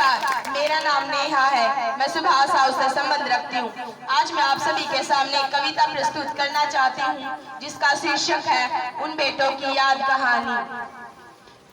नमस्कार, मेरा नाम नेहा है। मैं सुभाष हाउस से संबंध रखती हूँ। आज मैं आप सभी के सामने कविता प्रस्तुत करना चाहती हूँ, जिसका शीर्षक है उन बेटों की याद कहानी।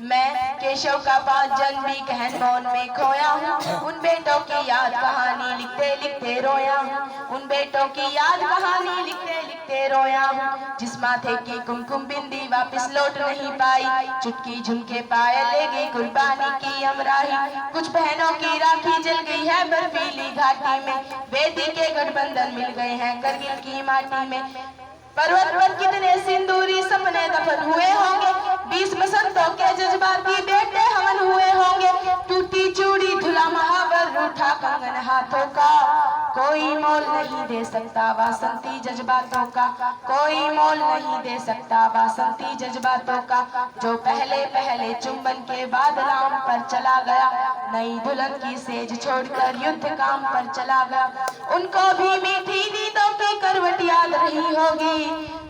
मैं केशव का 5 जन्म भी गहन मौन में खोया हूँ। उन बेटों की याद कहानी लिखते लिखते रोया हूँ। उन बेटों की याद कहानी लिखते लिखते रोया हूँ। जिस माथे की कुमकुम बिंदी वापस लौट नहीं पाई, चुटकी झुमके पायल ले गई कुर्बानी की अमराही। कुछ बहनों की राखी जल गई है बर्फीली घाटी में, बेटी के गठबंधन मिल गए हैं करगिल की माटी में। पर्वत पर कितने सिंदूरी सपने दफन हुए होंगे, 20 बसंतों के जज्बाती बेटे हवन हुए होंगे। टूटी चूड़ी धुला महावर रूठा कंगन हाथों का, कोई मोल नहीं दे सकता वासंती जज्बातों का। कोई मोल नहीं दे सकता वासंती जज्बातों का। जो पहले पहले चुंबन के बाद राम पर चला गया, नई दुल्हन की सेज छोड़कर युद्ध काम पर चला गया। उनको भी मीठी नींदों की करवट याद रही होगी,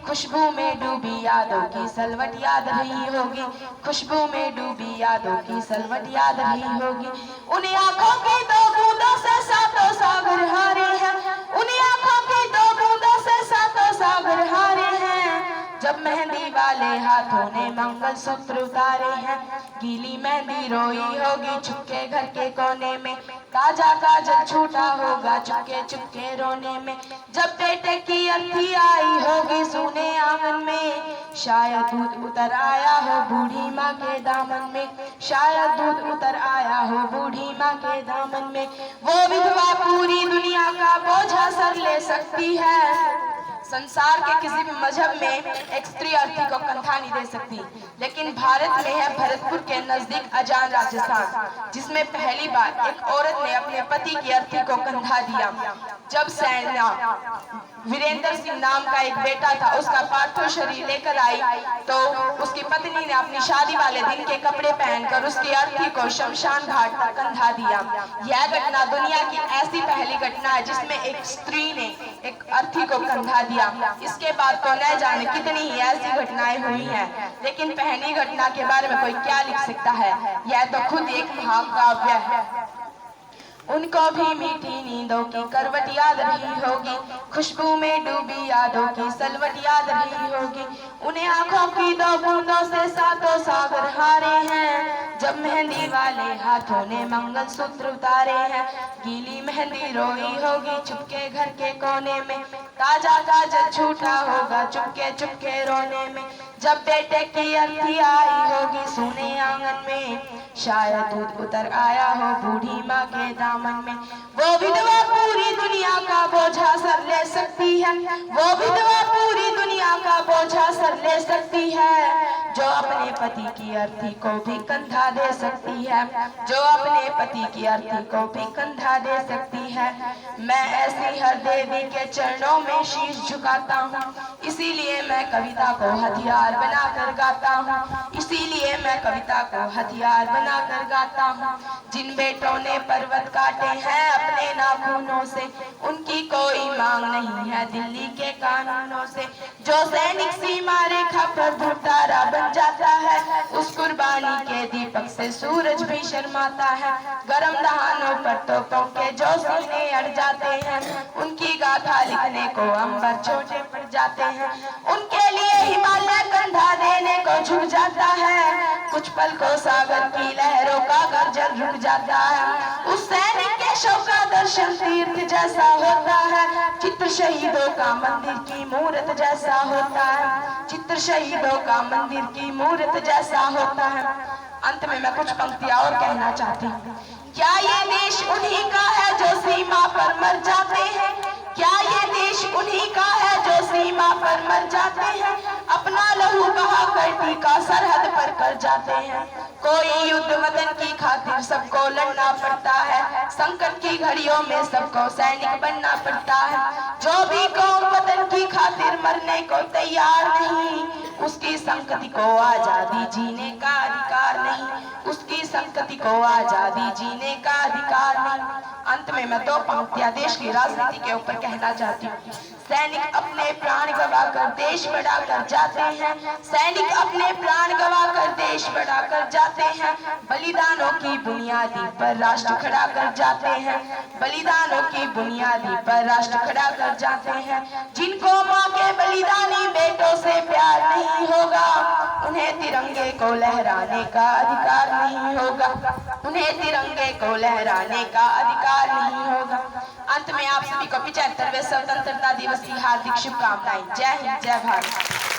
खुशबू में डूबी यादों की सलवट याद रही होगी। खुशबू में डूबी यादों की सलवट याद रही होगी। उन्हीं आंखों की 2 बूंदों से सातों सागर हारे हैं। उन्हीं आंखों की 2 बूंदों से सातों सागर हारे हैं। जब मेहंदी वाले हाथों ने मंगलसूत्र उतारे हैं, गीली मेहंदी रोई होगी चुपके घर के कोने में। ताजा काजल छूटा होगा चुपके चुपके रोने में। जब बेटे की अर्थी आई होगी सूने आंगन में, शायद दूध उतर आया हो बूढ़ी माँ के दामन में। शायद दूध उतर आया हो बूढ़ी माँ के दामन में। वो विधवा पूरी दुनिया का बोझा सर ले सकती है। संसार के किसी भी मजहब में एक स्त्री अर्थी को कंधा नहीं दे सकती, लेकिन भारत में है भरतपुर के नजदीक अजान राजस्थान, जिसमें पहली बार एक औरत ने अपने पति की अर्थी को कंधा दिया। जब सेना वीरेंद्र सिंह नाम का एक बेटा था, उसका पार्थिव शरीर लेकर आई तो उसकी पत्नी ने अपनी शादी वाले दिन के कपड़े पहनकर उसकी अर्थी को शमशान घाट पर कंधा दिया। यह घटना दुनिया की ऐसी पहली घटना है जिसमें एक स्त्री ने एक अर्थी को कंधा दिया। इसके बाद तो न जाने कितनी ही ऐसी घटनाएं हुई हैं, लेकिन पहली घटना के बारे में कोई क्या लिख सकता है। यह तो खुद एक महाकाव्य है। उनको भी मीठी नींदों की करवट याद रही होगी, खुशबू में डूबी यादों की सलवट याद रही होगी। उन्हें आंखों की 2 बूंदों से सातों सागर हारे हैं। जब मेहंदी वाले हाथों ने मंगलसूत्र उतारे हैं, गीली मेहंदी रोई होगी चुपके घर के कोने में। ताजा काजल छूटा होगा चुपके चुपके रोने में। जब बेटे की अर्थी आई होगी सूने आंगन में, शायद दूध उतर आया हो बूढ़ी माँ के दामन में। वो विधवा पूरी दुनिया का बोझा सर ले सकती है। वो विधवा पूरी दुनिया का बोझा सर ले सकती है, जो अपने पति की अर्थी को भी कंधा दे सकती है। जो अपने पति की अर्थी को भी कंधा दे सकती है। मैं ऐसी हर देवी के चरणों में शीश झुकाता हूँ, इसीलिए मैं कविता को हथियार बनाकर गाता हूँ। इसीलिए मैं कविता को हथियार बनाकर गाता हूँ। जिन बेटों ने पर्वत काटे हैं अपने नाखूनों से, उनकी कोई मांग नहीं है दिल्ली के कानूनों से। जो सैनिक सीमा रेखा पर धुरतारा बन जाता है, उस कुर्बानी के दीपक से सूरज भी शर्माता है। गरम दहानों पर तोपों के जो सीने अड़ जाते हैं, उनकी गाथा लिखने को अंबर छोटे पड़ जाते हैं। उनके लिए हिमालय कंधा देने को झुक जाता है, कुछ पल को सागर की लहरों का गर्जन रुक जाता है। उस सैनिक के शव का दर्शन तीर्थ जैसा होता है, चित्र शहीदों का मंदिर की मूर्त जैसा होता है। चित्र शहीदों का मंदिर की मूर्त जैसा होता है। अंत में मैं कुछ पंक्तियां और कहना चाहती हूँ। क्या ये देश उन्हीं का है जो सीमा पर मर जाते हैं? क्या ये देश उन्हीं का है जो सीमा पर मर जाते हैं? अपना लहू बहा कर टीका सरहद पर कर जाते हैं। कोई युद्ध वतन की खातिर सबको लड़ना पड़ता है, संकट की घड़ियों में सबको सैनिक बनना पड़ता है। जो भी कौम वतन की खातिर मरने को तैयार नहीं, उसकी संकट को आजादी जीने का अधिकार नहीं। उसकी संतति को आजादी जीने का अधिकार नहीं। अंत में मैं 2 पंक्तियां देश की राजनीति के ऊपर कहना चाहती हूँ। सैनिक अपने प्राण गवाकर देश बढ़ाकर जाते हैं, सैनिक अपने प्राण गवाकर देश बढ़ाकर जाते हैं, बलिदानों की बुनियादी पर राष्ट्र खड़ा कर जाते हैं, बलिदानों की बुनियादी पर राष्ट्र खड़ा कर जाते हैं। जिनको माँ के बलिदानी बेटों से प्यार नहीं होगा, उन्हें तिरंगे को लहराने का अधिकार नहीं होगा, उन्हें तिरंगे को लहराने का अधिकार नहीं होगा। अंत में आप सभी को 75वें स्वतंत्रता दिवस की हार्दिक शुभकामनाएं। जय हिंद, जय भारत।